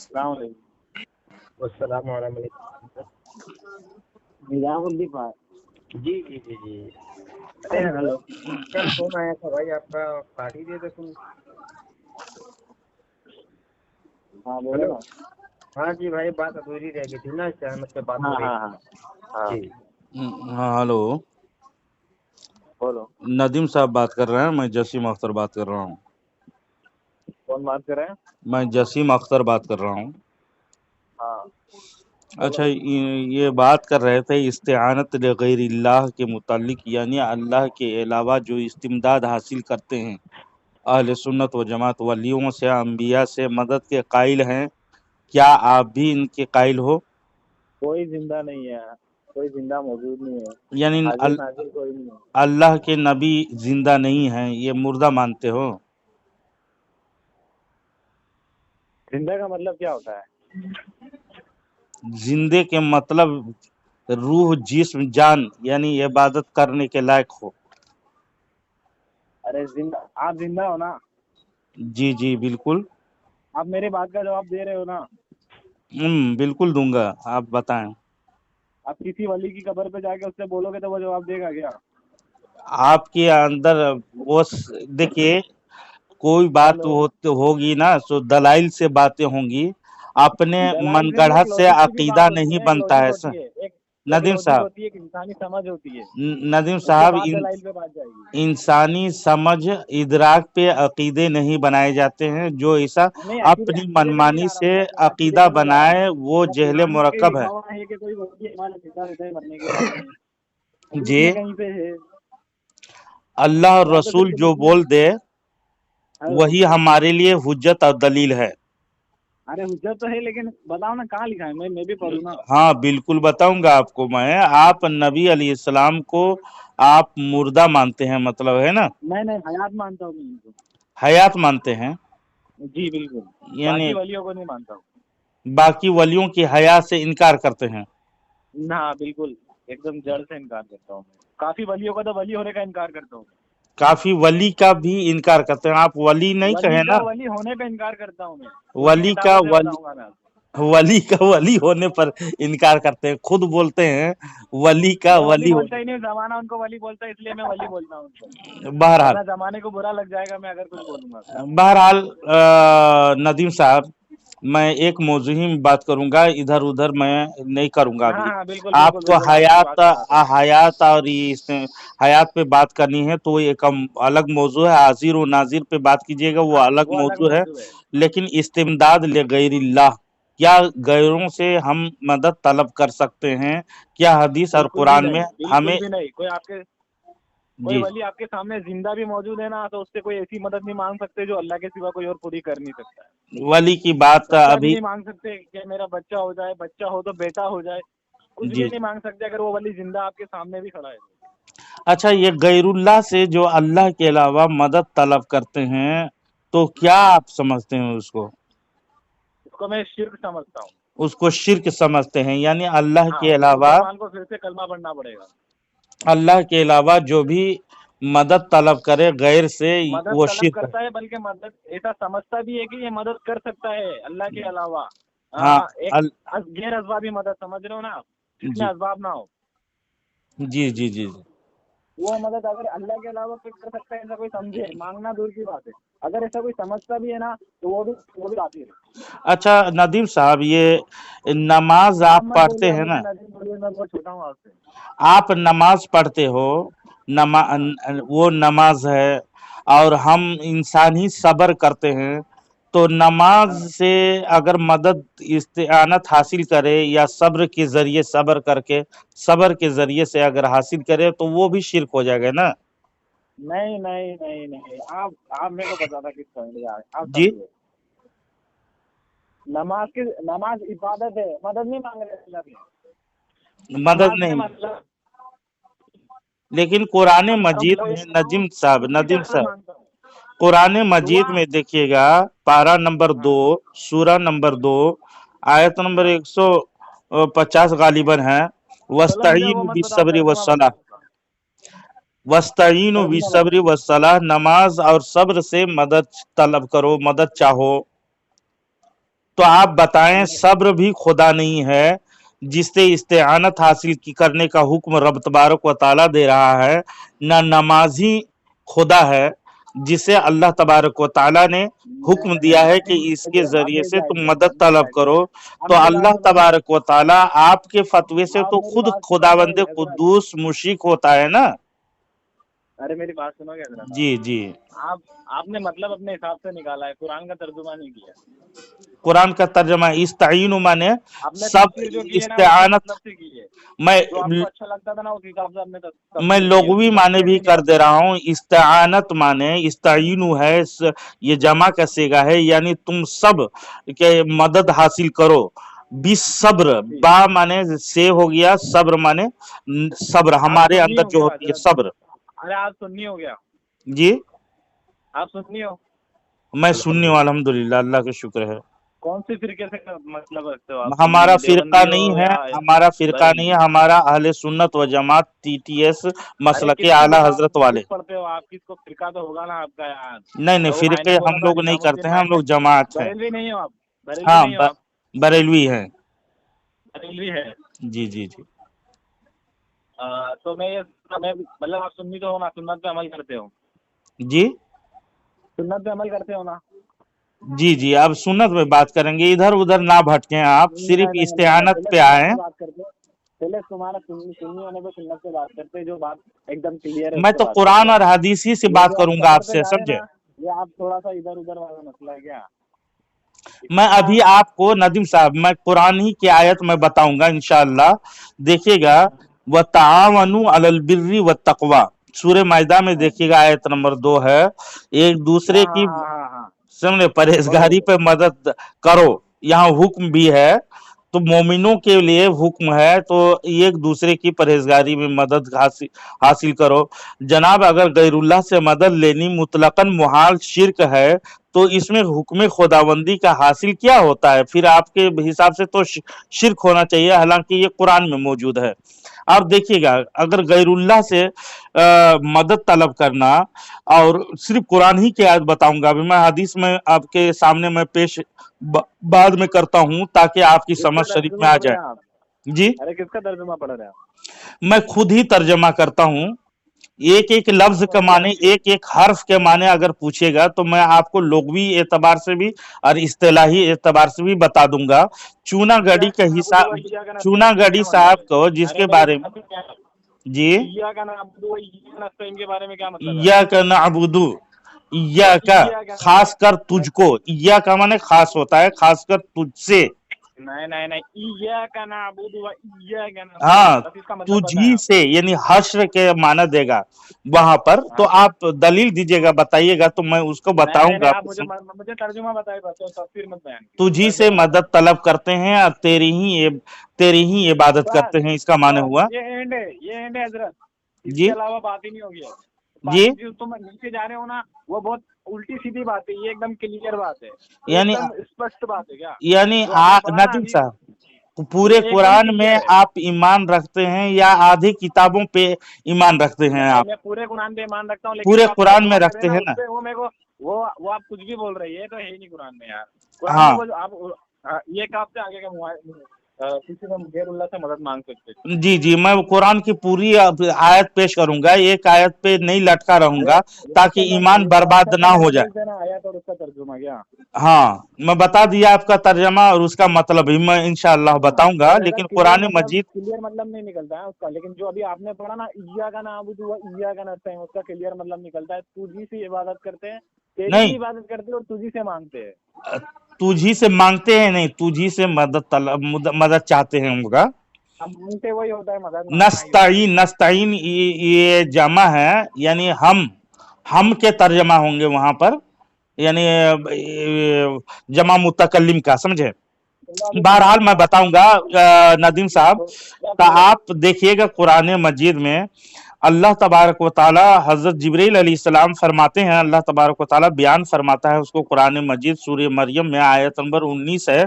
السلام علیکم۔ السلام علیکم۔ نظام الدین بھائی، جی جی جی جی ارے ہلو کل فون آیا تھا بھائی آپ کا، پارٹی دے دو تم۔ ہاں بولو نا۔ ہاں جی بھائی، بات ادھوری رہ گئی تھی نا، احمد سے بات ہو رہی تھی جی۔ ہاں ہلو، بولو، ندیم صاحب بات کر رہے ہیں، میں جسیم اختر بات کر رہا ہوں۔ کون بات کر رہے ہیں؟ میں جسیم اختر بات کر رہا ہوں۔ ہاں اچھا، یہ بات کر رہے تھے استعانت لغیر اللہ کے متعلق، یعنی اللہ کے علاوہ جو استمداد حاصل کرتے ہیں اہل سنت و جماعت، ولیوں سے، انبیاء سے مدد کے قائل ہیں، کیا آپ بھی ان کے قائل ہو؟ کوئی زندہ نہیں ہے، کوئی زندہ موجود نہیں ہے، یعنی حاضر ناظر کوئی نہیں ہے۔ اللہ کے نبی زندہ نہیں ہیں، یہ مردہ مانتے ہو؟ زندہ کا مطلب کیا ہوتا ہے؟ زندے کے مطلب روح، جسم، جان، یعنی عبادت کرنے کے لائق ہو۔ ارے زندہ، آپ زندہ ہو نا؟ جی جی بالکل۔ آپ میری بات کا جواب دے رہے ہو نا؟ بالکل دوں گا، آپ بتائیں۔ آپ کسی ولی کی قبر پہ جا کے اس سے بولو گے تو وہ جواب دے گا کیا؟ آپ کے اندر وہ دیکھیے، کوئی بات ہوگی نا تو دلائل سے باتیں ہوں گی، اپنے من دلائل گڑھت سے لوجک کی بھی عقیدہ بات ہوتی نہیں ہے، ایک بنتا لوجک ہے ہوتی ہے، ایک ندیم لوجک صاحب، ہوتی ہے، ایک انسانی سمجھ ہوتی ہے، ندیم اس کے صاحب، بعد دلائل پہ بات جائے گی۔ انسانی سمجھ ادراک پہ عقیدے نہیں بنائے جاتے ہیں، جو ایسا نہیں، عقیدے اپنی پہ نہیں منمانی جا رہا سے ہوں میں عقیدے عقیدہ پہ نہیں جا رہا بنائے، ہوں۔ وہ وہ جہل قرآن میں مرکب ہے۔ لکھا ہوا ہے کہ کوئی ولی ہمارا زندہ ہوتا ہے مرنے کے بعد میں، حدیث جی، میں کہیں پہ ہے اللہ اور یا تو رسول پھر جو تم بول دے وہی ہمارے لیے حجت اور دلیل ہے۔ ارے حجت تو ہے، لیکن بتاؤ نا کہاں لکھا ہے، میں بھی پڑھوں نا۔ ہاں بالکل بتاؤں گا آپ کو میں۔ آپ نبی علیہ السلام کو آپ مردہ مانتے ہیں، مطلب ہے نا؟ میں حیات مانتا ہوں ان کو۔ حیات مانتے ہیں، جی بالکل، یعنی باقی ولیوں کو نہیں مانتا ہوں۔ باقی ولیوں کی حیات سے انکار کرتے ہیں۔ نہ بالکل، ایک دم جڑ سے انکار کرتا ہوں میں۔ کافی ولیوں کا تو ولی ہونے کا انکار کرتا ہوں، کافی ولی کا بھی انکار کرتے ہیں، آپ ولی نہیں ولی کہیں کا نا؟ ولی ہونے پہ انکار کرتا ہوں میں، پوری ولی کا کتابوں سے بتاؤں گا میں آپ کو۔ ولی کا ولی ہونے پر انکار کرتے ہیں، خود بولتے ہیں ولی کا میں ولی ولی بولتا ہونے۔ ہی نہیں، زمانہ ان کو ولی بولتا ہے، اس لیے میں ولی بولتا ہوں ان کو، بہرحال ورنہ زمانے کو برا لگ جائے گا میں اگر کچھ بولوں گا۔ بہرحال ندیم صاحب، میں ایک موضوع ہی بات کروں گا، ادھر ادھر میں نہیں کروں گا ابھی۔ ہاں بالکل آپ بالکل کو بالکل، آپ کی بات پہ آ رہا ہوں۔ حیات اور حیات پہ بات کرنی ہے تو ایک الگ موضوع ہے، حاضر و ناظر پہ بات کیجیے گا، وہ ہاں الگ وہ الگ موضوع ہے۔ موضوع ہے، لیکن استمداد لغیر اللہ، کیا غیروں سے ہم مدد طلب کر سکتے ہیں؟ کیا حدیث اور بالکل بھی قرآن میں نہیں، بالکل ہمیں؟ بھی نہیں۔ کوئی جی ولی آپ کے سامنے زندہ بھی موجود ہے نا، تو اس سے کوئی ایسی مدد نہیں مانگ سکتے جو اللہ کے سوا کوئی اور پوری کر نہیں سکتا ہے۔ ولی کی بات بچہ بھی ابھی، نہیں مانگ سکتے کہ میرا بچہ ہو جائے، بچہ ہو تو بیٹا ہو جائے، کچھ بھی جی نہیں مانگ سکتے اگر وہ ولی زندہ آپ کے سامنے بھی کھڑا ہے۔ اچھا، یہ غیر اللہ سے جو اللہ کے علاوہ مدد طلب کرتے ہیں تو کیا آپ سمجھتے ہیں اس کو؟ اس کو میں شرک سمجھتا ہوں۔ اس کو شرک سمجھتے ہیں، یعنی اللہ ہاں، کے علاوہ، مسلمان کو پھر سے کلمہ پڑھنا پڑے گا۔ اللہ کے علاوہ جو بھی مدد طلب کرے غیر سے، مدد وہ طلب شرک ہے۔ کرتا ہے، بلکہ مدد ایسا سمجھتا بھی ہے کہ یہ مدد کر سکتا ہے اللہ کے علاوہ۔ ہاں ایک غیر اسبابی مدد سمجھ رہے ہو نا آپ، جس میں جی اسباب نہ ہو، جی جی جی وہ مدد اگر اللہ کے علاوہ کوئی کر سکتا ہے ایسا کوئی سمجھے، مانگنا دور کی بات ہے، اگر ایسا کوئی سمجھتا بھی ہے نا تو وہ بھی آتی ہے۔ اچھا ندیم صاحب، یہ نماز آپ نام مت پڑھتے بولیے ہیں مجھے نا؟ ندیم بولیے، میں بہت چھوٹا ہوں آپ سے۔ آپ نماز پڑھتے ہو، ہاں وہ نماز ہے، اور ہم انسانی صبر کرتے ہیں، تو نماز ہاں، سے اگر مدد استعانت حاصل کرے یا صبر کے ذریعے صبر کر کے، صبر کے ذریعے سے اگر حاصل کرے تو وہ بھی شرک ہو جائے گا نا؟ نہیں نہیں نہیں نہیں، آپ میرے کو بتا تھا کس پوائنٹ پہ آپ جی، سمجھے۔ نماز عبادت ہے، مدد نہیں مانگ رہے اللہ سے۔ مدد نماز سے نہیں، مطلب لیکن قرآن مجید میں ندیم صاحب، اسی طرح مانگتا ہوں۔ قرآن مجید دعا میں دیکھیے گا، پارہ نمبر ہاں 2، سورہ نمبر 2، آیت نمبر ہاں، 150 غالباً ہے، چلو مجھے وہ وَاسْتَعِینُوا مت بتاؤ، بِالصَّبْرِ ترجمہ بتاؤ وَالصَّلَاةِ، اس کا، وَاسْتَعِینُوا ترجمہ بتاؤ۔ بِالصَّبْرِ وَالصَّلَاةِ، نماز اور صبر سے مدد طلب کرو، مدد چاہو۔ تو آپ بتائیں صبر بھی خدا نہیں ہے جس سے استعانت حاصل کرنے کا حکم رب تبارک و تعالیٰ دے رہا ہے، نہ نمازی خدا ہے جسے اللہ تبارک و تعالیٰ نے حکم دیا ہے کہ اس کے ذریعے سے تم مدد طلب کرو، تو اللہ تبارک و تعالیٰ آپ کے فتوے سے تو خود خداوند قدوس مشرک ہوتا ہے نا۔ ارے میری بات سنو گے حضرت؟ جی جی، آپ نے مطلب اپنے حساب سے نکالا ہے، قرآن کا ترجمہ نہیں کیا۔ قرآن کا ترجمہ استعین مانے سب استعانت، میں لغوی معنی بھی کر دے رہا ہوں۔ استعانت مانے استعین ہے، یہ جمع کا صیغہ ہے، یعنی تم سب کہ مدد حاصل کرو۔ بالصبر، با مانے سے ہو گیا، صبر مانے صبر، ہمارے اندر جو ہوتی ہے صبر۔ ارے آپ سننی ہو گیا؟ جی آپ سننی ہو؟ میں سننی ہوں الحمدللہ، اللہ کا شکر ہے۔ کون سی فرقے سے مطلب رکھتے ہو آپ؟ ہمارا فرقہ نہیں ہے، ہمارا فرقہ نہیں ہے، ہمارا اہل سنت و جماعت TTS مسلک اعلیٰ حضرت والے پڑھتے ہو آپ، کس کو فرقہ تو ہوگا نا آپ کا یار۔ نہیں فرقے ہم لوگ نہیں کرتے ہیں، ہم لوگ جماعت ہیں۔ بریلوی نہیں ہو آپ؟ ہاں بریلوی ہیں۔ بریلوی ہے؟ جی جی جی۔ تو میں مطلب آپ سنی تو ہو نا، سنت پہ عمل کرتے ہو؟ جی سنت پہ عمل کرتے ہو نا؟ جی جی، اب سنت میں بات کریں گے، ادھر ادھر نہ بھٹکیں آپ، صرف استعانت پہ آئیں۔ پہلے تمہارا سنی ہونے پہ سنت سے بات کرتے، جو بات ایک دم کلیئر ہے۔ میں تو قرآن اور حدیث ہی سے بات کروں گا آپ سے، سمجھے؟ یہ آپ تھوڑا سا ادھر ادھر والا مسئلہ ہے کیا؟ میں ابھی آپ کو ندیم صاحب میں قرآن ہی کی آیت میں بتاؤں گا انشاءاللہ، دیکھیے گا وَتَعَاوَنُوا عَلَى الْبِرِّ وَالتَّقْوَى، سورہ مائدہ میں دیکھیے گا آیت نمبر 2 ہے، ایک دوسرے کی سمجھے پرہیزگاری پہ مدد کرو، یہاں حکم بھی ہے، تو مومنوں کے لیے حکم ہے، تو ایک دوسرے کی پرہیزگاری میں مدد حاصل کرو۔ جناب اگر غیر اللہ سے مدد لینی مطلقاً محال شرک ہے تو اس میں حکم خداوندی کا حاصل کیا ہوتا ہے؟ پھر آپ کے حساب سے تو شرک ہونا چاہیے، حالانکہ یہ قرآن میں موجود ہے۔ آپ دیکھیے گا اگر غیر اللہ سے مدد طلب کرنا، اور صرف قرآن ہی کی آیت بتاؤں گا، ابھی میں حدیث میں آپ کے سامنے میں پیش بعد میں کرتا ہوں تاکہ آپ کی سمجھ شریف میں آ جائے۔ جی کس کا ترجمہ پڑھ رہے ہیں؟ میں خود ہی ترجمہ کرتا ہوں، ایک ایک لفظ کے معنی، ایک ایک حرف کے معنی اگر پوچھے گا تو میں آپ کو لغوی اعتبار سے بھی اور اصطلاحی اعتبار سے بھی بتا دوں گا۔ چونا گڑی کا حساب، چونا گڑی صاحب کو جس کے بارے میں، جی ایاک نعبد، ایاک خاص کر تجھ کو، ایاک مانے خاص ہوتا ہے، خاص کر تجھ سے، ہاں تجھی سے، یعنی حشر کے معنی دے گا وہاں پر، تو آپ دلیل دیجئے گا، بتائیے گا تو میں اس کو بتاؤں گا۔ مجھے ترجمہ بتائیے، تفسیر مت بیان۔ تجھی سے مدد طلب کرتے ہیں اور تیری ہی عبادت کرتے ہیں، اس کا معنی ہوا۔ یہ اینڈ ہے حضرت، اس جی کے علاوہ بات ہی نہیں ہوگی۔ جی جو تم نیچے جا رہے ہو نا، وہ بہت الٹی سیدھی بات ہے، یہ ایک دم کلیئر بات ہے، یعنی اسپشٹ بات ہے کیا؟ یعنی ندیم صاحب پورے قرآن میں آپ ایمان رکھتے ہیں یا آدھی کتابوں پہ ایمان رکھتے ہیں؟ آپ میں پورے قرآن پہ ایمان رکھتا ہوں، پورے قرآن میں رکھتے ہیں نا؟ وہ آپ کچھ بھی بول رہی ہے تو ہے ہی نہیں قرآن میں یار۔ ہاں یہ کہاں سے آگے کا کسی کو غیر اللہ سے مدد مانگ سکتے؟ جی جی، میں قرآن کی پوری آیت پیش کروں گا، ایک آیت پہ نہیں لٹکا رہوں گا تاکہ ایمان برباد نہ ہو جائے۔ آیت اور اس کا ترجمہ کیا؟ ہاں میں بتا دیا آپ کا ترجمہ اور اس کا مطلب بھی میں انشاءاللہ بتاؤں گا، لیکن قرآن مجید کلیئر مطلب نہیں نکلتا ہے اس کا، لیکن جو ابھی آپ نے پڑھا نا ایاک نعبد و ایاک نستعین، اس کا کلیئر مطلب نکلتا ہے تجھی سے عبادت کرتے ہیں، تیری عبادت کرتے ہیں اور تجھی سے مانگتے ہیں۔ تجھی سے مانگتے ہیں نہیں، تجھی سے مدد چاہتے ہیں ان کا۔ مانگتے وہی ہوتا ہے مدد۔ نستعین یہ جمع ہے، یعنی ہم کے ترجمہ ہوں گے وہاں پر، یعنی جمع متکلم کا، سمجھے؟ بہرحال میں بتاؤں گا ندیم صاحب، تو آپ دیکھیے گا قرآن مجید میں اللہ تبارک و تعالی حضرت جبرائیل علیہ السلام فرماتے ہیں، اللہ تبارک و تعالی بیان فرماتا ہے اس کو قرآن مجید سورہ مریم میں آیت نمبر 19 ہے،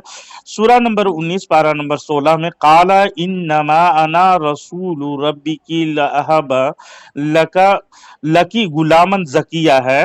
سورہ نمبر 19 پارہ نمبر 16 میں، قال انما انا رسول ربک لأہب لکی غلاما زکیہ ہے،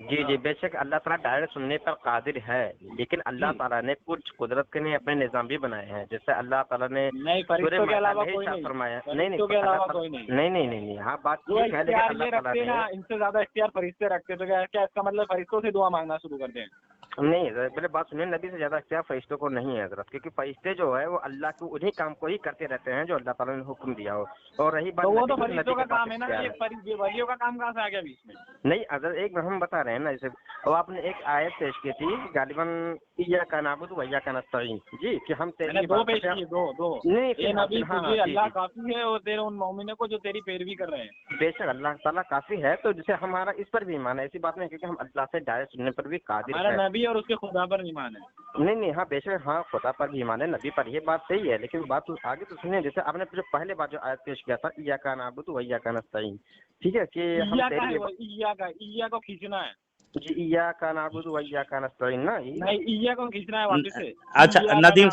جی جی بے شک اللہ تعالیٰ ڈائریکٹ سننے پر قادر ہے، لیکن اللہ تعالیٰ نے کچھ قدرت کے لیے اپنے نظام بھی بنائے ہیں، جیسے اللہ تعالیٰ نے نہیں، فرشتوں کے علاوہ کوئی نہیں، فرمایا فرشتوں کے علاوہ کوئی نہیں، نہیں ہاں بات جو ٹھیک ہے، لیکن اختیار اللہ یہ تعالیٰ رکھتے ہیں نے نا، ان سے زیادہ اختیار فرشتے رکھتے، تو کیا اس کا مطلب فرشتوں سے دعا مانگنا شروع کر دیں؟ نہیں پہلے بات سنیں، نبی سے زیادہ اختیار فرشتوں کو نہیں ہے حضرت، کیونکہ فرشتے جو ہے وہ اللہ کے انہیں کام کو ہی کرتے رہتے ہیں جو اللہ تعالیٰ نے حکم دیا ہو، اور رہی بات تو وہ تو نبی فرشتوں کے کا پاس کام ہے نا، اختیار یہ ولیوں کا کام کہاں سے آ گیا بیچ میں؟ نہیں حضرت ایک ہم بتا رہے ہیں نا، جیسے وہ آپ نے ایک آیت پیش کی تھی غالباً ایاک نعبد و ایاک نستعین، جی کہ ہم میں نے تیری دو عبادت پیش کرتے کیے، ہیں دو نہیں اے نبی ہاں تجھے جی اللہ جی کافی ہے، اور تیرے ان مومنوں کو جو تیری پیروی کر رہے ہیں۔ بے شک اللہ تعالیٰ کافی ہے، تو جسے ہمارا اس پر بھی ایمان ہے، ایسی بات نہیں کیونکہ ہم اللہ سے ڈائریکٹ سننے پر بھی قادر ہمارا ہے۔ نبی اور اس کے خدا پر ایمان ہے۔ نہیں ہاں بے شک ہاں خدا پر بھی ایمان ہے، نبی پر، یہ بات صحیح ہے، لیکن بات آگے تو سنیں، جیسے آپ نے جو پہلے بات جو آیت پیش کیا تھا ایاک نعبد و ایاک نستعین، ٹھیک ہے کہ ہم ایا کا ہے، تیری وہ ایا کو کھینچنا ہے، جی ایاک نعبد و ایاک نستعین نا نہیں ایا کو کھینچنا ہے واپس سے۔ اچھا ندیم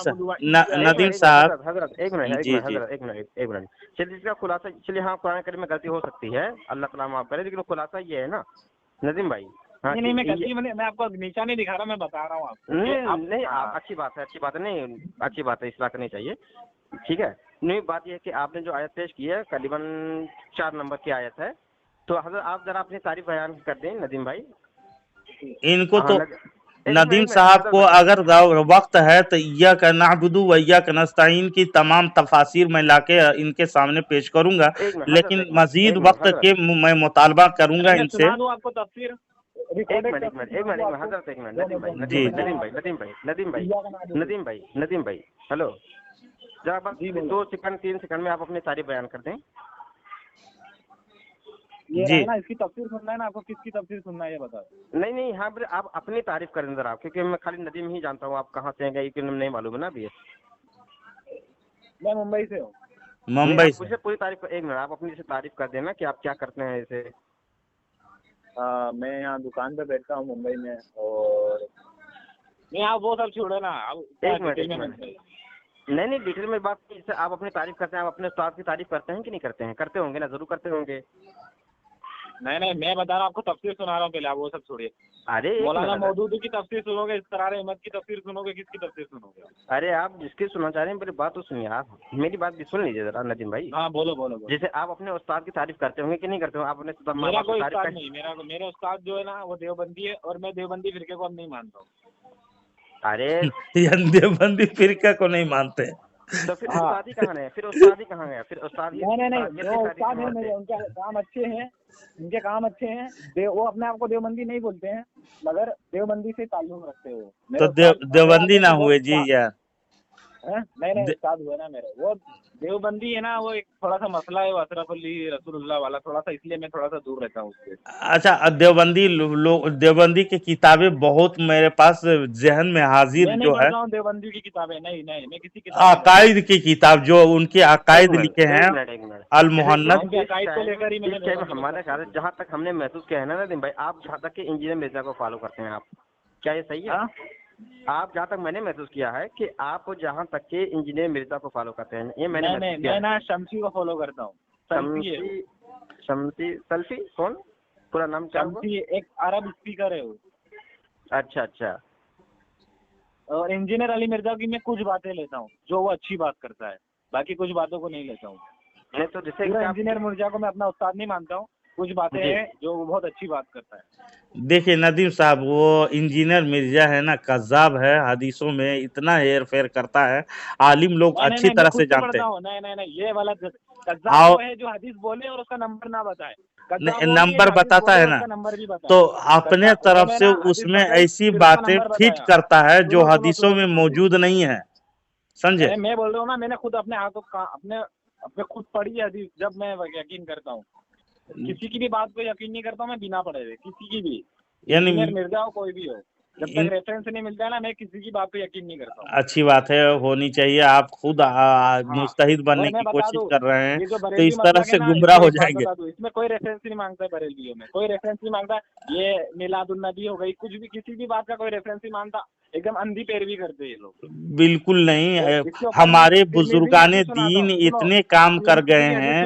ندیم صاحب حضرت ایک منٹ جی جی حضرت ایک منٹ چلیے، اس کا خلاصہ چلیے ہاں قرآن کریم میں غلطی ہو سکتی ہے، اللہ تعالیٰ معاف کرے، لیکن خلاصہ یہ ہے نا ندیم بھائی، ہاں نہیں میں غلطی میں آپ کو نیچا نہیں دکھا رہا، میں بتا رہا ہوں آپ کو۔ نہیں اچھی بات ہے نہیں اچھی بات ہے، اصلاح کرنی چاہیے، ٹھیک ہے۔ نہیں بات یہ ہے کہ آپ نے جو آیت پیش کی ہے قریباً 4 نمبر کی آیت ہے، تو حضرت آپ ذرا اپنی تعریف بیان کر دیں ندیم بھائی۔ ان کو تو ایک ندیم منٹ صاحب کو حضرت، اگر وقت ہے تو ایاک نعبد و ایاک نستعین کی تمام تفاسیر میں لا کے ان کے سامنے پیش کروں گا، ایک منٹ حضرت، لیکن مزید وقت حضرت کے میں مطالبہ کروں گا میں ان سے۔ سنا دوں آپ کو تفسیر؟ ایک منٹ حضرت، ایک منٹ جی ندیم بھائی ہلو، ذرا بس 2 سیکنڈ 3 سیکنڈ میں آپ اپنی تعریف بیان کر دیں۔ یہ جی ہے نا، اس کی تفسیر سننا ہے نا آپ کو، کس کی تفسیر سننا ہے یہ بتا۔ نہیں ہاں آپ اپنی تعریف کریں ذرا، کیونکہ میں خالی ندیم ہی جانتا ہوں، آپ کہاں سے ہیں گئی کہ نہیں معلوم ہے نا ابھی۔ میں ممبئی سے ہوں۔ ممبئی سے۔ مجھے پوری تعریف، ایک منٹ آپ اپنی سے تعریف کر دینا کہ آپ کیا کرتے ہیں ایسے۔ میں یہاں دکان پہ بیٹھتا ہوں ممبئی میں، اور نہیں آپ وہ سب چھوڑے نا، ایک منٹ نہیں ڈیٹیل میں بات کی، جیسے آپ اپنی تعریف کرتے ہیں، آپ اپنے استاد کی تعریف کرتے ہیں کہ نہیں کرتے ہیں؟ کرتے ہوں گے نا، ضرور کرتے ہوں گے۔ نہیں میں بتا رہا ہوں آپ کو، تفسیر سنا رہا ہوں، پہلے آپ وہ سب چھوڑیے۔ ارے مولانا مودودی کی تفسیر سنو گے، اسرار احمد کی تفسیر سنو گے، کس کی تفسیر سنو گے؟ ارے آپ جس کی سننا چاہ رہے ہیں پہلے بات تو سنیے، آپ میری بات بھی سن لیجیے ذرا ندیم بھائی۔ ہاں بولو۔ جیسے آپ اپنے استاد کی تعریف کرتے ہوں گے کہ نہیں کرتے ہوں؟ آپ اپنے میرا کوئی استاد نہیں، میرا استاد جو ہے نا وہ دیوبندی ہے، اور میں دیوبندی فرقے کو اب نہیں مانتا ہوں۔ ارے دیوبندی فرقہ کو نہیں مانتے تو پھر استاد ہی کہاں ہے؟ پھر استاد ہی کہاں گیا؟ پھر استاد نہیں وہ استاد ہیں میرے، ان کے کام اچھے ہیں، وہ اپنے آپ کو دیوبندی نہیں بولتے ہیں، مگر دیوبندی سے تعلق رکھتے ہیں۔ تو دیوبندی نہ ہوئے جی یار؟ نہیں استاد ہوئے نا میرے، وہ دیوبندی ہے نا، وہ ایک تھوڑا سا مسئلہ ہے، وہ اشرف علی رسول اللہ والا، تھوڑا سا اس لیے میں تھوڑا سا دور رہتا ہوں اس سے۔ اچھا دیوبندی کی کتابیں بہت میرے پاس ذہن میں حاضر میں نہیں جو ہے، پڑھتا ہوں دیوبندی کی کتابیں، نہیں میں کسی کتاب عقائد کی کتاب جو ان کے عقائد لکھے ہیں المحنت۔ ہمارے خیال جہاں تک ہم نے محسوس کیا ہے نا ندیم بھائی، آپ جہاں تک کہ انجینئر مرزا کو فالو کرتے ہیں، آپ کیا یہ صحیح ہے؟ آپ جہاں تک میں نے محسوس کیا ہے کہ آپ جہاں تک کہ انجینئر مرزا کو فالو کرتے ہیں، یہ میں نے نا شمسی کو فالو کرتا ہوں۔ شمسی سلفی کون؟ پورا نام کیا؟ شمسی ایک عرب اسپیکر ہے وہ۔ اچھا اور انجینئر علی مرزا کی میں کچھ باتیں لیتا ہوں جو وہ اچھی بات کرتا ہے، باقی کچھ باتوں کو نہیں لیتا ہوں۔ نہیں تو جیسے انجینئر مرزا کو میں اپنا استاد نہیں مانتا ہوں، کچھ باتیں ہیں جو وہ بہت اچھی بات کرتا ہے۔ دیکھیے ندیم صاحب، وہ انجینئر مرزا ہے نا، کذاب ہے، حدیثوں میں اتنا ہیر پھیر کرتا ہے، عالم لوگ اچھی طرح سے جانتے ہیں۔ نہیں یہ والا کذاب ہے جو حدیث بولے اور اس کا نمبر نہ بتائے، نمبر بتاتا ہے نا، تو اپنے طرف سے اس میں ایسی باتیں فٹ کرتا ہے جو حدیثوں میں موجود نہیں ہے، سمجھے؟ میں بول رہا ہوں نا، میں نے خود اپنے ہاتھوں اپنے خود پڑھی ہے حدیث، جب میں یقین کرتا ہوں، کسی کی بھی بات پہ یقین نہیں کرتا ہوں میں بنا پڑھے ہوئے، کسی کی بھی، یعنی مرزا ہو کوئی بھی ہو، جب تک ریفرنس نہیں ملتا ہے نا میں کسی کی بات پہ یقین نہیں کرتا ہوں۔ اچھی بات ہے، ہونی چاہیے، آپ خود مجتہد بننے کی کوشش کر رہے ہیں تو اس طرح سے گمراہ ہو جائیں گے۔ اس میں کوئی ریفرنس نہیں مانگتا ہے، بریلویوں میں کوئی ریفرنس نہیں مانگتا، یہ میلاد النبی ہو گئی، کچھ بھی کسی بھی بات کا کوئی ریفرنس نہیں مانتا، ایک دم اندھی پیروی کرتے یہ لوگ۔ بالکل نہیں، ہمارے بزرگان دین اتنے کام کر گئے ہیں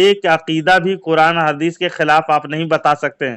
ایک عقیدہ بھی قرآن حدیث کے خلاف آپ نہیں بتا سکتے ہیں.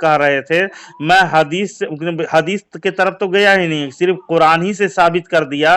کہہ رہے تھے. میں حدیث کی طرف تو گیا ہی نہیں, صرف قرآن ہی سے ثابت کر دیا.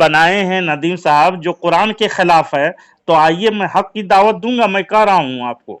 بنائے ہیں ندیم صاحب جو قرآن کے خلاف ہے. تو آئیے میں حق کی دعوت دوں گا, میں کہہ رہا ہوں آپ کو.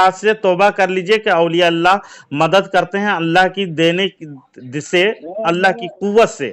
آج سے توبہ کر لیجئے کہ اولیاء اللہ مدد کرتے ہیں اللہ کی دینے سے, اللہ کی قوت سے,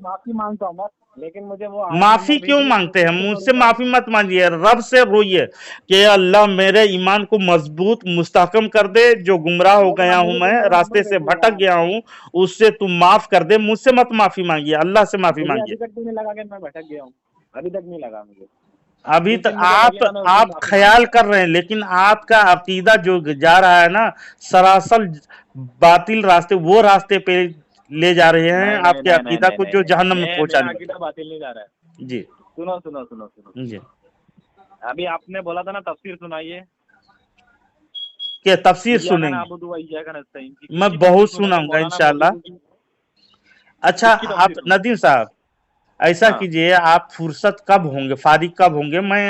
معافی مانگتا ہوں بس, لیکن مجھے وہ آیت معافی نمبر کیوں بھیجیے مانگتے ہیں؟ جس مجھ سے سے روکا. معافی مت مانگیے, رب سے روئیے کہ اللہ میرے ایمان کو مضبوط مستحکم کر دے, جو گمراہ ہو لیکن گیا اب ہوں مجھے میں, کس کا راستے نمبر سے بھیجیے گا بھٹک آپ. گیا ہوں, اس سے تم معاف کر دے. مجھ سے مت معافی مانگیے, اللہ سے معافی مجھے مانگیے. ابھی تک بھی نہیں لگا کہ میں بھٹک گیا ہوں, ابھی تک نہیں لگا مجھے. ابھی جس تک دن مجھے لگے گا میں اس دن آپ معافی خیال مانگوں گا. کر رہے ہیں, لیکن آپ کا عقیدہ جو جا رہا ہے نا سراسر باطل راستے, وہ راستے پہ لے جا رہے ہیں نہیں آپ نہیں کے نہیں نہیں عقیدہ نہیں کو, نہیں جو نہیں جہنم میں میں میرا پہنچانے عقیدہ والا باطل نہیں جا رہا ہے. ہے. جی سنو سنو سنو سنو جی. ابھی آپ نے بولا تھا نا تفسیر سنائیے. کہ تفسیر ایاک سنیں گے, نعبد و ایاک نستعین کی میں کس کی تفسیر بہت سنیں گے؟ سناؤں گا مولانا انشاءاللہ. مودودی کی اچھا کس کی آپ تفسیر سنیں گے؟ ندیم صاحب ایسا ہاں کیجئے, آپ فرصت کب ہوں گے, فارغ کب ہوں گے؟ میں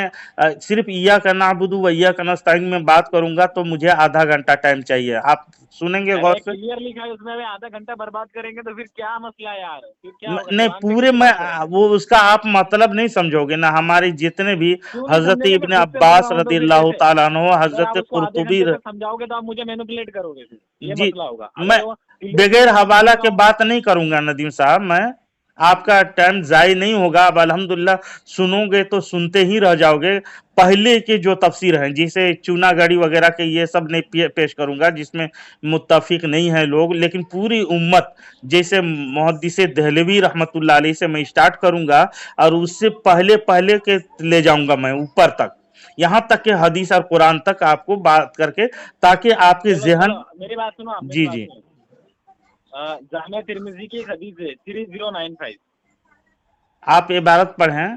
صرف ایاک نعبد و ایاک نستعین میں بات کروں گا تو مجھے آدھا گھنٹہ ٹائم چاہیے. آپ سنیں گے غور ارے سے؟ کلیئر لکھا ہے اس میں, آدھا گھنٹہ برباد کریں گے تو پھر کیا مسئلہ ہے یار, پھر کیا ہوگا, نہیں قرآن پہ پورے کس کی میں بات کریں گے؟ وہ اس کا آپ مطلب نہیں سمجھو گے نا. ہمارے جتنے بھی کیوں نہیں حضرت سمجھیں گے, میں ابن خود سے سن رہا عباس ہوں تو رضی پھر اللہ کیسے؟ تعالیٰ عنہ, اگر آپ حضرت اس کو آدھے قرطبی, گھنٹے سے سمجھاؤ گے تو آپ مجھے مینوپولیٹ کرو گے, پھر یہ جی مسئلہ ہوگا. میں اگر وہ بغیر کلیئر میں حوالہ سمجھا رہا کے ہوں. بات نہیں کروں گا ندیم صاحب. میں آپ کا ٹائم ضائع نہیں ہوگا. اب الحمدللہ سنو گے تو سنتے ہی رہ جاؤ گے. پہلے کے جو تفسیر ہیں, جیسے چونا گڑی وغیرہ کے, یہ سب نہیں پیش کروں گا جس میں متفق نہیں ہیں لوگ, لیکن پوری امت جیسے محدث دہلوی رحمت اللہ علیہ سے میں اسٹارٹ کروں گا, اور اس سے پہلے کے لے جاؤں گا میں اوپر تک, یہاں تک کہ حدیث اور قرآن تک آپ کو بات کر کے, تاکہ آپ کے چلو ذہن. چلو میری بات سنو, آپ میری جی بات جی. سنو. جامعہ ترمذی کی ایک حدیث ہے 3095. آپ عبارت پڑھیں.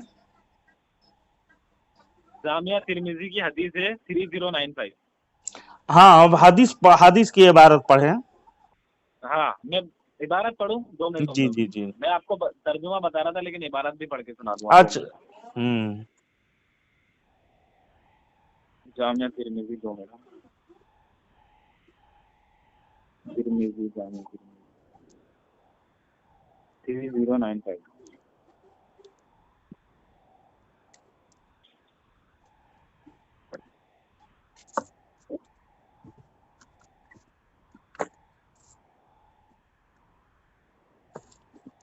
جامعہ ترمذی کی حدیث ہے 3095. ہاں اب حدیث کی عبارت پڑھیں. ہاں میں عبارت پڑھوں 2 منٹوں جی میں. جی جی. میں آپ کو ترجمہ بتا رہا تھا لیکن عبارت بھی پڑھ کے سنا دوں آپ 2 اچھا. منٹ. جامعہ ترمذی 2 منٹ. ترمذی جامعہ ترمذی 3095.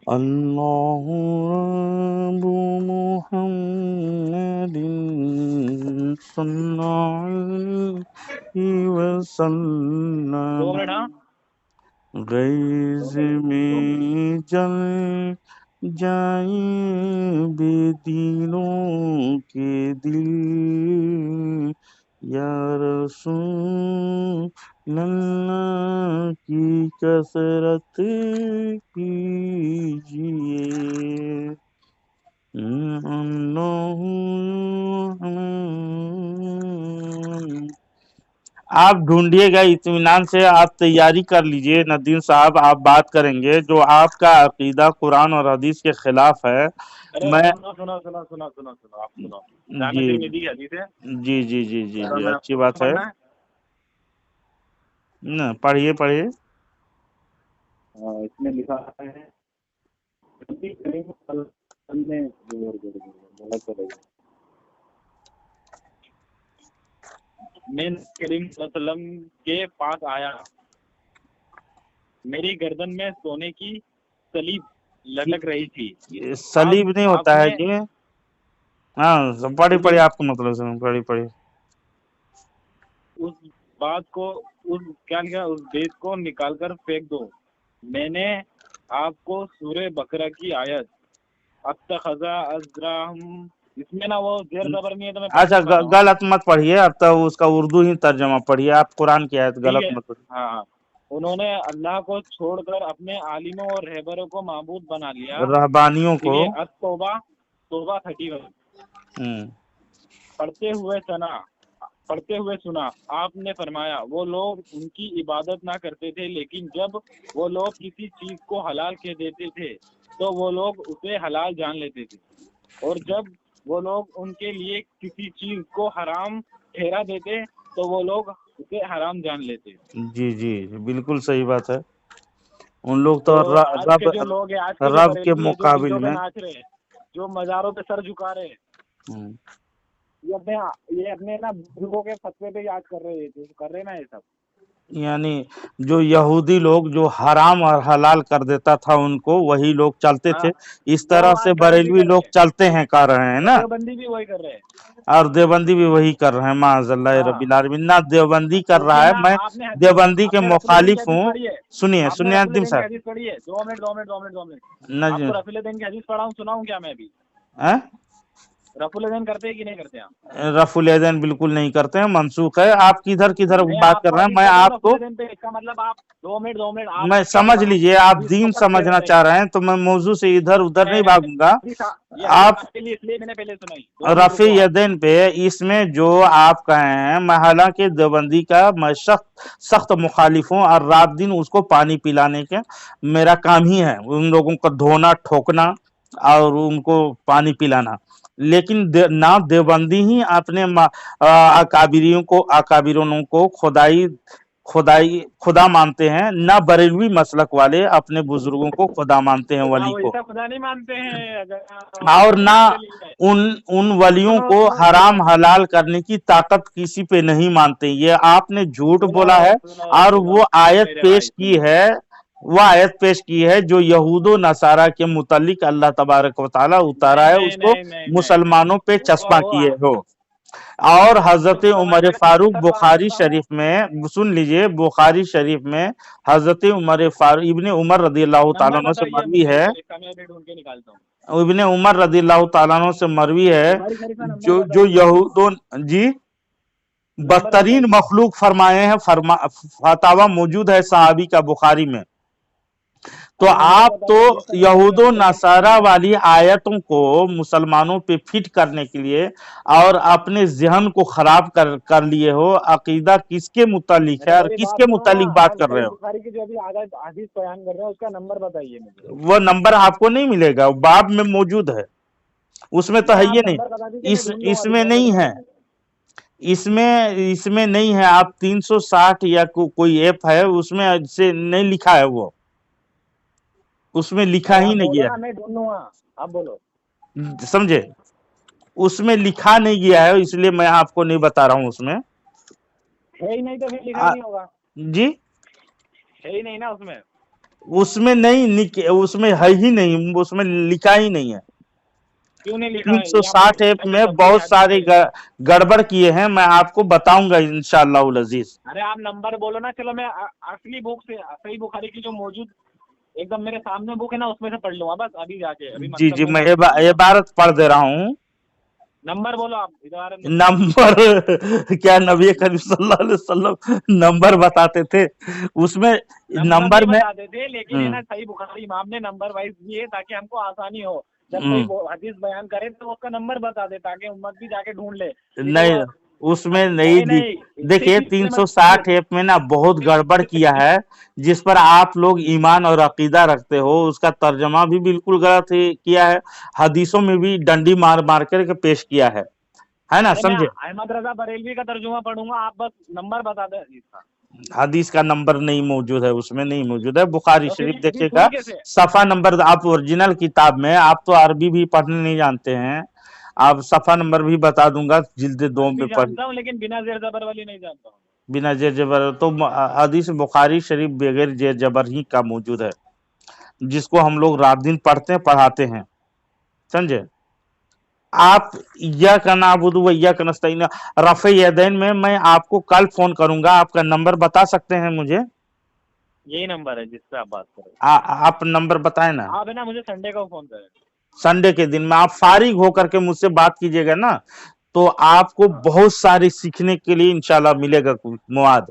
اللہ رب محمد صلی اللہ علیہ وسلم 2 منٹ. ہاں غیظ 2 منٹ. میں جل جائیں بے دینوں کے دل, یا رسول اللہ کی کثرت کیجیے. آپ ڈھونڈیے گا اطمینان سے, آپ تیاری کر لیجئے ندیم صاحب. آپ بات کریں گے جو آپ کا عقیدہ قرآن اور حدیث کے خلاف ہے. ارے میں سنو سنو سنو سنو سنو سنو آپ سنو. جامعہ جی ترمذی کی حدیث ہے. جی جی جی جی ذرا جی میں اچھی بات ہے. پڑھنا ہے. پڑھیے پڑھیے. اس میں لکھا ہے نبی کریم صلی اللہ علیہ وسلم کے پاس آیا, میری گردن میں سونے کی صلیب لٹک رہی تھی. صلیب نہیں ہوتا ہے جی. ہاں پڑھی آپ کو مطلب سے پڑھی. اس بات کو اس بیت کو نکال کر پھینک دو. میں نے آپ کو سورہ بقرہ کی آیت اتخذ ازرہم, اس میں نا وہ زیر زبر نہیں ہے تو میں پڑھ اچھا نہیں پاتا ہوں. غلط مت پڑھیے, اب تو اس کا اردو ہی ترجمہ پڑھیے. آپ قرآن کی آیت ٹھیک غلط ہے. مت پڑھیے. ہاں انہوں نے اللہ کو چھوڑ کر اپنے عالموں اور رہبروں کو معبود بنا لیا. رہبانیوں کو. ٹھیک ہے، توبہ 31 ہم، پڑھتے ہوئے سنا. آپ نے فرمایا وہ لوگ ان کی عبادت نہ کرتے تھے، لیکن جب وہ لوگ کسی چیز کو حلال کہہ دیتے تھے تو وہ لوگ اسے حلال جان لیتے تھے، اور جب وہ لوگ ان کے لیے کسی چیز کو حرام ٹھہرا دیتے تو وہ لوگ اسے حرام جان لیتے. جی جی بالکل صحیح بات ہے. ان لوگ تو آج رب کے جو لوگ ہیں، آج کے جو رب کے بریلوی ہیں، جو مقابل ڈیجوں پہ میں. ناچ رہے ہیں، جو مزاروں پہ سر جھکا رہے ہیں، ہم، یہ اپنے نا بزرگوں کے فتوے پہ یاد کر رہے ہیں، جو کر رہے ہیں نا یہ سب. یعنی جو یہودی لوگ جو حرام اور حلال کر دیتا تھا ان کو، وہی لوگ چلتے تھے. اس طرح سے بریلوی لوگ چلتے ہیں کر رہے ہیں نا، دیوبندی بھی وہی کر رہے ہیں. اور دیوبندی بھی وہی کر رہے ہیں. معاذ اللہ رب العالمین. نہ دیوبندی کر اس رہا دن ہے، نا میں آپ نے دیوبندی کے آپ نے رفیع الدین مخالف کی حدیث ہوں. پڑھی ہے؟ سنیے آپ نے سنیے رفیع ندیم الدین کی صاحب. حدیث پڑھی ہے؟ 2 منٹ. نہ آپ جی. کو رفیع الدین کی حدیث پڑھا ہوں، سناؤں کیا میں بھی؟ ہاں؟ رفیع الدین کرتے ہیں کہ نہیں کرتے آپ؟ رفع الیدین بالکل نہیں کرتے ہیں، منسوخ ہے. آپ کدھر میں بات آپ کر کو رہے ہیں؟ حدیث میں بتا آپ دوں رفیع کو الدین پہ. اس کا مطلب آپ 2 منٹ آپ میں کے سمجھ زبان لیجئے، آپ حدیث دین پکڑ کے سمجھنا رہے. چاہ رہے ہیں تو میں موضوع سے ادھر ادھر نہیں بھاگوں گا. یہ حدیث آپ آپ کے لیے اس لیے میں نے پہلے سنائی. 2 منٹ رفع رکو آپ. یدین پہ اس میں جو آپ کہے ہیں، میں حالانکہ دیوبندی کا میں سخت مخالف ہوں، اور رات دن اس کو پانی پلانے کے میرا کام ہی ہے، ان لوگوں کو دھونا ٹھوکنا اور ان کو پانی پلانا. لیکن نہ دیوبندی ہی اپنے اکابروں کو خدا مانتے ہیں، نہ بریلوی مسلک والے اپنے بزرگوں کو خدا مانتے ہیں، خدا ولی وہی کو. سب خدا نہیں مانتے ہیں. اور نہ ان ولیوں کو حرام حلال کرنے کی طاقت کسی پہ نہیں مانتے. یہ آپ نے جھوٹ بولا ہے. اور وہ آیت پیش کی ہے جو یہود و نصارہ کے متعلق اللہ تبارک و تعالیٰ اتارا ہے، اس کو مسلمانوں پہ چسپاں کیے ہو. اور حضرت عمر فاروق بخاری شریف میں، سن لیجئے، بخاری شریف میں حضرت ابن عمر رضی اللہ تعالیٰ عنہ سے مروی ہے، ڈھونڈ کے نکالتا ہوں. ابن عمر رضی اللہ تعالیٰ عنہ سے مروی ہے، جو جی بدترین مخلوق فرمائے ہیں. فتاوی موجود ہے صحابی کا بخاری میں. تو آپ تو یہود و نصارہ والی آیتوں کو مسلمانوں پہ فٹ کرنے کے لیے اور اپنے ذہن کو خراب کر لیے ہو. عقیدہ کس کے متعلق ہے اور کس کے متعلق بات کر رہے ہو؟ بخاری کی جو ابھی حدیث بیان کر رہے ہیں اس کا نمبر بتائیے مجھے. وہ نمبر آپ کو نہیں ملے گا، باب میں موجود ہے، اس میں تو ہے یہ نہیں. اس میں نہیں ہے، اس میں نہیں ہے. آپ 360 یا کوئی ایپ ہے اس میں سے نہیں لکھا ہے، وہ اس میں لکھا ہی نہیں گیا میں ڈھونڈوں گا، آپ بولو. سمجھے؟ اس میں لکھا نہیں گیا ہے، اس لیے میں آپ کو نہیں بتا رہا ہوں. اس میں ہے ہی نہیں تو پھر لکھا ہی نہیں ہوگا. جی ہے ہی نہیں نا اس میں. اس میں نہیں، اس میں ہے ہی نہیں، اس میں لکھا ہی نہیں ہے. کیوں نہیں لکھا ہے؟ 360 ایپ میں بہت سارے گڑبڑ کیے ہیں، میں آپ کو بتاؤں گا انشاءاللہ العزیز. ارے آپ نمبر بولو نا. چلو میں اصلی بک سے، صحیح بخاری کی جو موجود ایک دم میرے سامنے بک ہے نا، اس میں سے پڑھ لوں گا بس ابھی جا کے. جی میں عبارت پڑھ دے رہا ہوں. نمبر بولو آپ. نمبر کیا نبی کریم صلی اللہ علیہ وسلم نمبر بتاتے تھے؟ اس میں نمبر میں بتاتے تھے، لیکن ہے نا صحیح بخاری امام نے نمبر وائز دیے تاکہ ہم کو آسانی ہو. جب کوئی حدیث بیان کرے تو اس کا نمبر بتا دے تاکہ امت بھی جا کے ڈھونڈ لے. نہیں، اس میں نہیں. دیکھیے 360 ایپ میں نا بہت گڑبڑ کیا ہے، جس پر آپ لوگ ایمان اور عقیدہ رکھتے ہو. اس کا ترجمہ بھی بالکل غلط کیا ہے، حدیثوں میں بھی ڈنڈی مار مار کر کے پیش کیا ہے نا. سمجھے؟ احمد رضا بریلوی کا ترجمہ پڑھوں گا، آپ بس نمبر بتا دیں. حدیث کا نمبر نہیں موجود ہے، اس میں نہیں موجود ہے. بخاری شریف دیکھیے گا، صفحہ نمبر آپ اوریجنل کتاب میں، آپ تو عربی بھی پڑھنے نہیں جانتے ہیں، آپ صفحہ نمبر بھی بتا دوں گا، جلد 2 میں جانتا ہوں لیکن بنا زیر زبر والی نہیں جانتا ہوں. بنا زیر جبر تو حدیث بخاری شریف بغیر زیر جبر ہی کا موجود ہے، جس کو ہم لوگ رات دن پڑھتے ہیں، پڑھاتے ہیں. سمجھے؟ آپ ایاک نعبد و ایاک نستعین رفع یدین میں آپ کو کل فون کروں گا. آپ کا نمبر بتا سکتے ہیں مجھے؟ یہی نمبر ہے جس سے آپ بات کر رہے ہیں. آپ نمبر بتائیں نا. آپ ہے نا مجھے سنڈے کو فون کریں. سنڈے کے دن میں آپ فارغ ہو کر کے مجھ سے بات کیجئے گا نا، تو آپ کو بہت سارے سیکھنے کے لیے انشاءاللہ ملے گا مواد.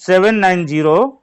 790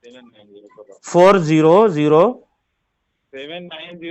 790 400 790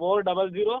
400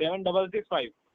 7665।